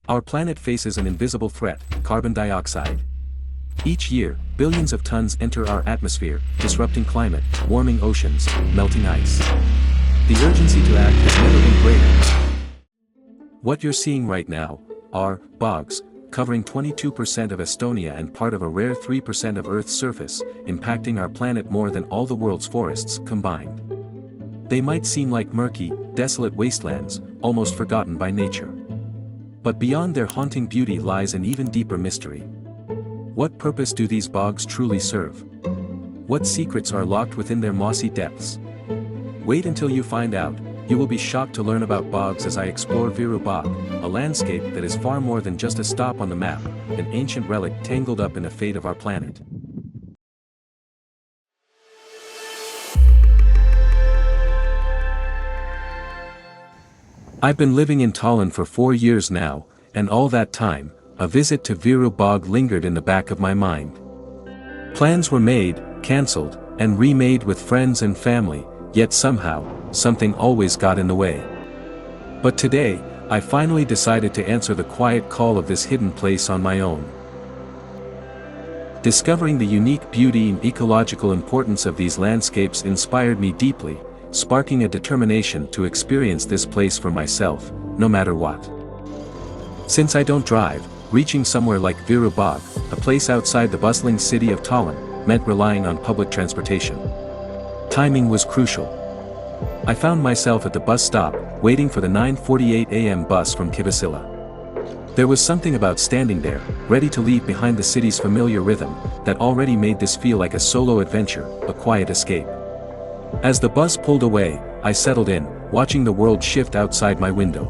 Our planet faces an invisible threat, carbon dioxide. Each year, billions of tons enter our atmosphere, disrupting climate, warming oceans, melting ice. The urgency to act has never been greater. What you're seeing right now are bogs, covering 22% of Estonia and part of a rare 3% of Earth's surface, impacting our planet more than all the world's forests combined. They might seem like murky, desolate wastelands, almost forgotten by nature. But beyond their haunting beauty lies an even deeper mystery. What purpose do these bogs truly serve? What secrets are locked within their mossy depths? Wait until you find out. You will be shocked to learn about bogs as I explore Viru Bog, a landscape that is far more than just a stop on the map, an ancient relic tangled up in the fate of our planet. I've been living in Tallinn for 4 years now, and all that time, a visit to Viru Bog lingered in the back of my mind. Plans were made, cancelled, and remade with friends and family, yet somehow, something always got in the way. But today, I finally decided to answer the quiet call of this hidden place on my own. Discovering the unique beauty and ecological importance of these landscapes inspired me deeply, sparking a determination to experience this place for myself, no matter what. Since I don't drive, reaching somewhere like Viru Bog, a place outside the bustling city of Tallinn, meant relying on public transportation. Timing was crucial. I found myself at the bus stop, waiting for the 9:48 a.m. bus from Kivisilla. There was something about standing there, ready to leave behind the city's familiar rhythm, that already made this feel like a solo adventure, a quiet escape. As the bus pulled away, I settled in, watching the world shift outside my window.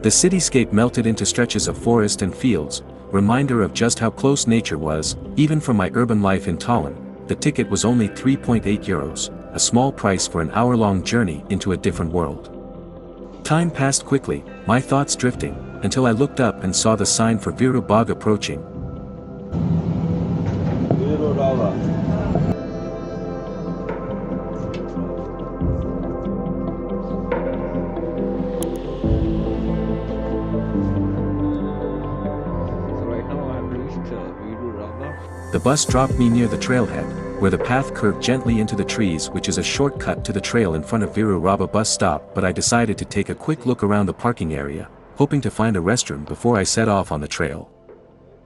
The cityscape melted into stretches of forest and fields, reminder of just how close nature was. Even from my urban life in Tallinn, the ticket was only 3.8 euros, a small price for an hour-long journey into a different world. Time passed quickly, my thoughts drifting, until I looked up and saw the sign for Viru Bog approaching. Viru Raba. The bus dropped me near the trailhead, where the path curved gently into the trees, which is a shortcut to the trail in front of Viru Raba bus stop. But I decided to take a quick look around the parking area, hoping to find a restroom before I set off on the trail.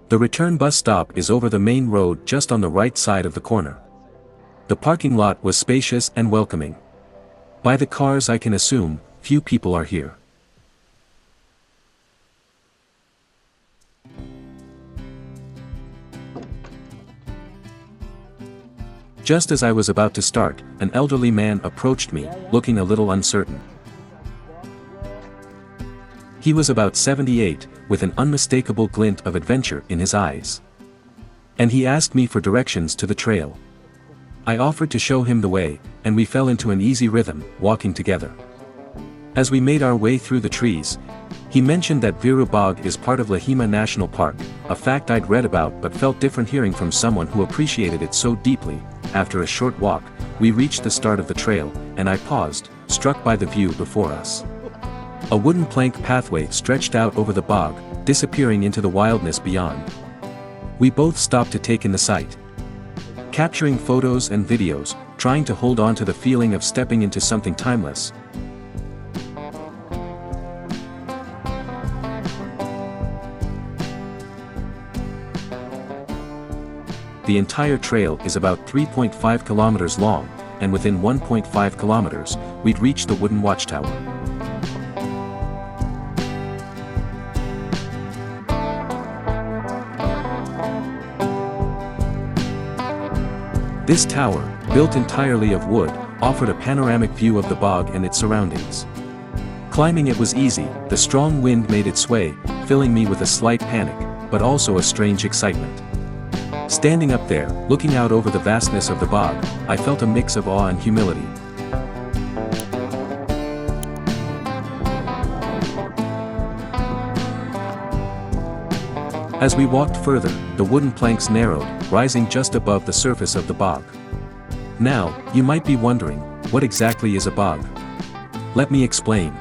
The return bus stop is over the main road just on the right side of the corner. The parking lot was spacious and welcoming. By the cars I can assume, few people are here. Just as I was about to start, an elderly man approached me, looking a little uncertain. He was about 78, with an unmistakable glint of adventure in his eyes. And he asked me for directions to the trail. I offered to show him the way, and we fell into an easy rhythm, walking together. As we made our way through the trees, he mentioned that Viru Bog is part of Lahemaa National Park, a fact I'd read about but felt different hearing from someone who appreciated it so deeply. After a short walk, we reached the start of the trail, and I paused, struck by the view before us. A wooden plank pathway stretched out over the bog, disappearing into the wildness beyond. We both stopped to take in the sight. Capturing photos and videos, trying to hold on to the feeling of stepping into something timeless. The entire trail is about 3.5 kilometers long, and within 1.5 kilometers, we'd reach the wooden Watchtower. This tower, built entirely of wood, offered a panoramic view of the bog and its surroundings. Climbing it was easy, the strong wind made its way, filling me with a slight panic, but also a strange excitement. Standing up there, looking out over the vastness of the bog, I felt a mix of awe and humility. As we walked further, the wooden planks narrowed, rising just above the surface of the bog. Now, you might be wondering, what exactly is a bog? Let me explain.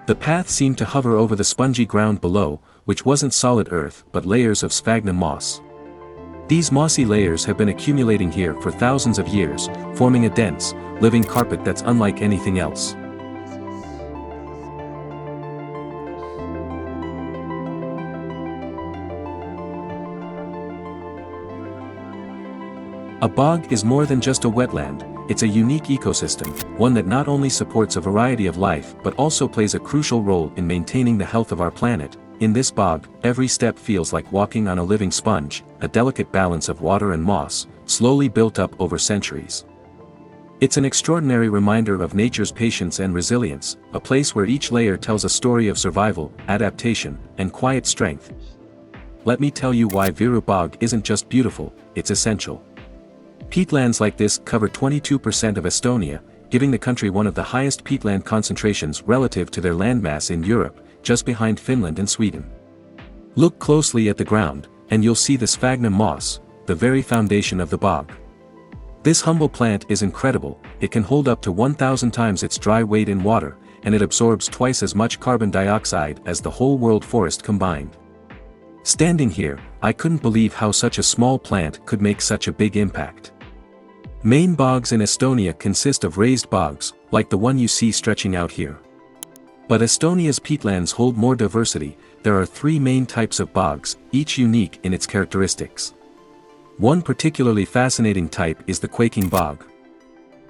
The path seemed to hover over the spongy ground below, which wasn't solid earth but layers of sphagnum moss. These mossy layers have been accumulating here for thousands of years, forming a dense, living carpet that's unlike anything else. A bog is more than just a wetland, it's a unique ecosystem, one that not only supports a variety of life but also plays a crucial role in maintaining the health of our planet. In this bog, every step feels like walking on a living sponge, a delicate balance of water and moss, slowly built up over centuries. It's an extraordinary reminder of nature's patience and resilience, a place where each layer tells a story of survival, adaptation, and quiet strength. Let me tell you why Viru Bog isn't just beautiful, it's essential. Peatlands like this cover 22% of Estonia, giving the country one of the highest peatland concentrations relative to their landmass in Europe, just behind Finland and Sweden. Look closely at the ground, and you'll see the sphagnum moss, the very foundation of the bog. This humble plant is incredible, it can hold up to 1,000 times its dry weight in water, and it absorbs twice as much carbon dioxide as the whole world forest combined. Standing here, I couldn't believe how such a small plant could make such a big impact. Main bogs in Estonia consist of raised bogs, like the one you see stretching out here. But Estonia's peatlands hold more diversity. There are 3 main types of bogs, each unique in its characteristics. One particularly fascinating type is the Quaking bog.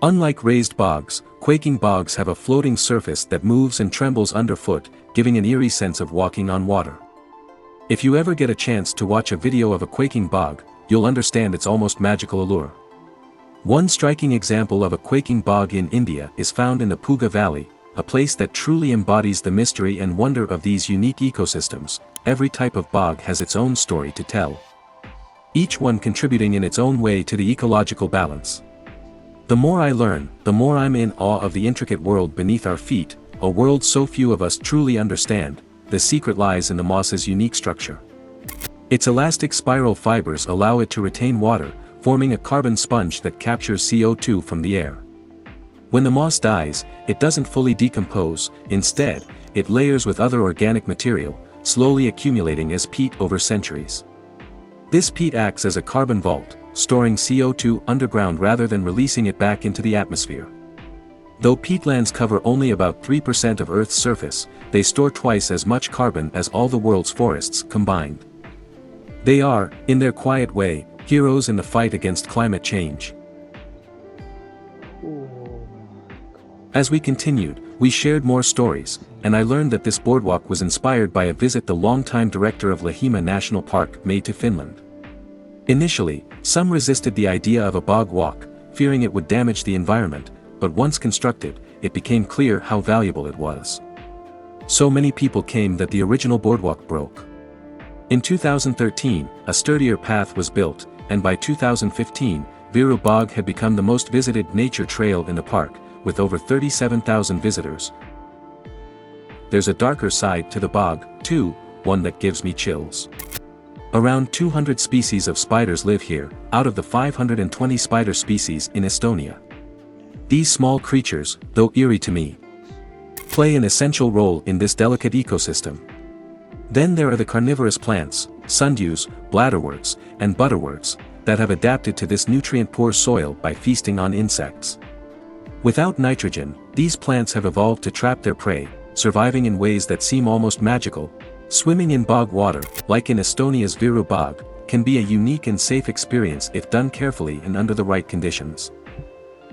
Unlike raised bogs, Quaking bogs have a floating surface that moves and trembles underfoot, giving an eerie sense of walking on water. If you ever get a chance to watch a video of a Quaking bog, you'll understand its almost magical allure. One striking example of a Quaking bog in India is found in the Puga Valley, a place that truly embodies the mystery and wonder of these unique ecosystems. Every type of bog has its own story to tell, each one contributing in its own way to the ecological balance. The more I learn, the more I'm in awe of the intricate world beneath our feet, a world so few of us truly understand. The secret lies in the moss's unique structure. Its elastic spiral fibers allow it to retain water, forming a carbon sponge that captures CO2 from the air. When the moss dies, it doesn't fully decompose, instead, it layers with other organic material, slowly accumulating as peat over centuries. This peat acts as a carbon vault, storing CO2 underground rather than releasing it back into the atmosphere. Though peatlands cover only about 3% of Earth's surface, they store twice as much carbon as all the world's forests combined. They are, in their quiet way, heroes in the fight against climate change. As we continued, we shared more stories, and I learned that this boardwalk was inspired by a visit the longtime director of Lahemaa National Park made to Finland. Initially, some resisted the idea of a bog walk, fearing it would damage the environment, but once constructed, it became clear how valuable it was. So many people came that the original boardwalk broke. In 2013, a sturdier path was built, and by 2015, Viru Bog had become the most visited nature trail in the park, with over 37,000 visitors. There's a darker side to the bog, too, one that gives me chills. Around 200 species of spiders live here, out of the 520 spider species in Estonia. These small creatures, though eerie to me, play an essential role in this delicate ecosystem. Then there are the carnivorous plants, sundews, bladderworts, and butterworts, that have adapted to this nutrient-poor soil by feasting on insects. Without nitrogen, these plants have evolved to trap their prey, surviving in ways that seem almost magical. Swimming in bog water, like in Estonia's Viru Bog, can be a unique and safe experience if done carefully and under the right conditions.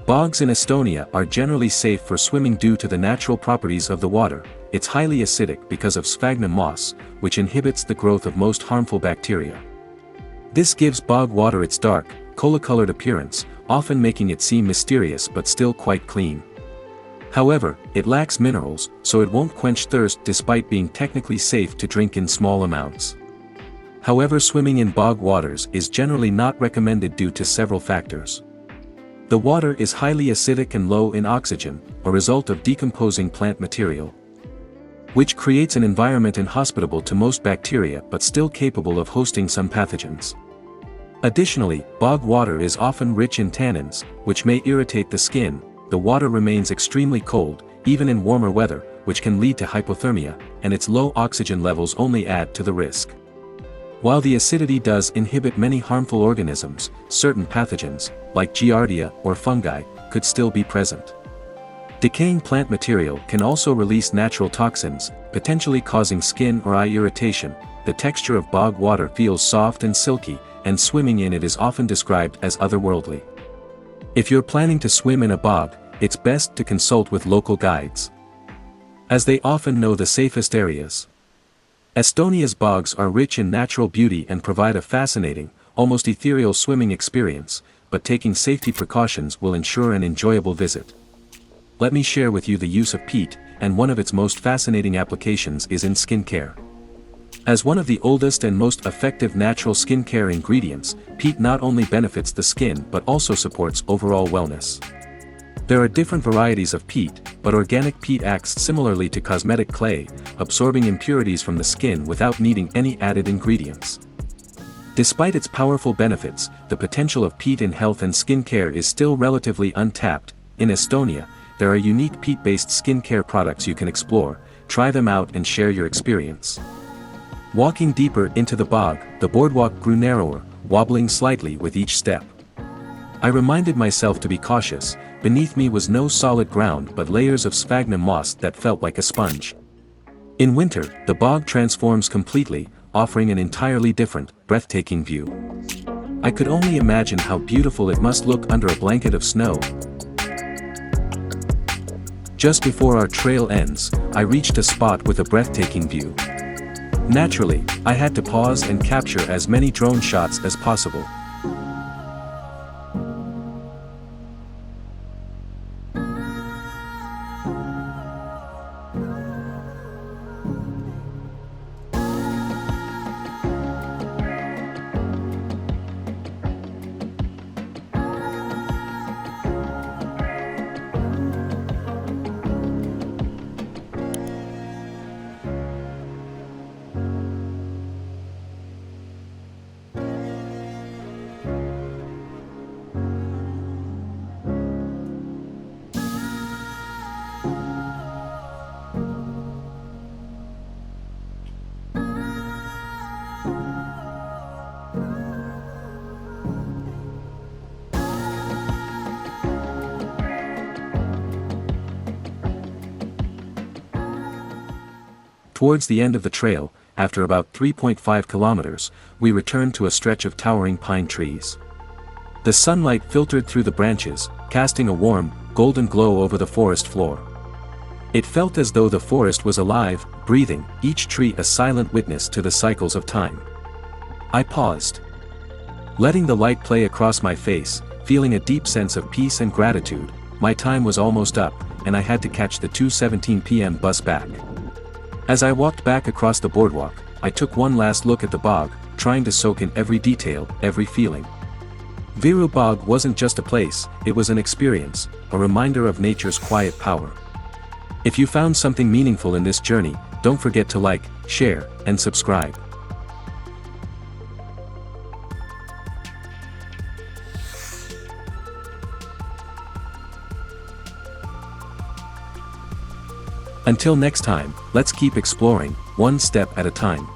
Bogs in Estonia are generally safe for swimming due to the natural properties of the water. It's highly acidic because of sphagnum moss, which inhibits the growth of most harmful bacteria. This gives bog water its dark, cola-colored appearance, often making it seem mysterious but still quite clean. However, it lacks minerals, so it won't quench thirst despite being technically safe to drink in small amounts. However, swimming in bog waters is generally not recommended due to several factors. The water is highly acidic and low in oxygen, a result of decomposing plant material, which creates an environment inhospitable to most bacteria but still capable of hosting some pathogens. Additionally, bog water is often rich in tannins, which may irritate the skin. The water remains extremely cold, even in warmer weather, which can lead to hypothermia, and its low oxygen levels only add to the risk. While the acidity does inhibit many harmful organisms, certain pathogens, like Giardia or fungi, could still be present. Decaying plant material can also release natural toxins, potentially causing skin or eye irritation. The texture of bog water feels soft and silky, and swimming in it is often described as otherworldly. If you're planning to swim in a bog, it's best to consult with local guides, as they often know the safest areas. Estonia's bogs are rich in natural beauty and provide a fascinating, almost ethereal swimming experience, but taking safety precautions will ensure an enjoyable visit. Let me share with you the use of peat, and one of its most fascinating applications is in skincare. As one of the oldest and most effective natural skincare ingredients, peat not only benefits the skin but also supports overall wellness. There are different varieties of peat, but organic peat acts similarly to cosmetic clay, absorbing impurities from the skin without needing any added ingredients. Despite its powerful benefits, the potential of peat in health and skincare is still relatively untapped. In Estonia, there are unique peat-based skincare products you can explore. Try them out and share your experience. Walking deeper into the bog, the boardwalk grew narrower, wobbling slightly with each step. I reminded myself to be cautious. Beneath me was no solid ground but layers of sphagnum moss that felt like a sponge. In winter, the bog transforms completely, offering an entirely different, breathtaking view. I could only imagine how beautiful it must look under a blanket of snow. Just before our trail ends, I reached a spot with a breathtaking view. Naturally, I had to pause and capture as many drone shots as possible. Towards the end of the trail, after about 3.5 kilometers, we returned to a stretch of towering pine trees. The sunlight filtered through the branches, casting a warm, golden glow over the forest floor. It felt as though the forest was alive, breathing, each tree a silent witness to the cycles of time. I paused, letting the light play across my face, feeling a deep sense of peace and gratitude. My time was almost up, and I had to catch the 2:17 p.m. bus back. As I walked back across the boardwalk, I took one last look at the bog, trying to soak in every detail, every feeling. Viru Bog wasn't just a place, it was an experience, a reminder of nature's quiet power. If you found something meaningful in this journey, don't forget to like, share, and subscribe. Until next time, let's keep exploring, one step at a time.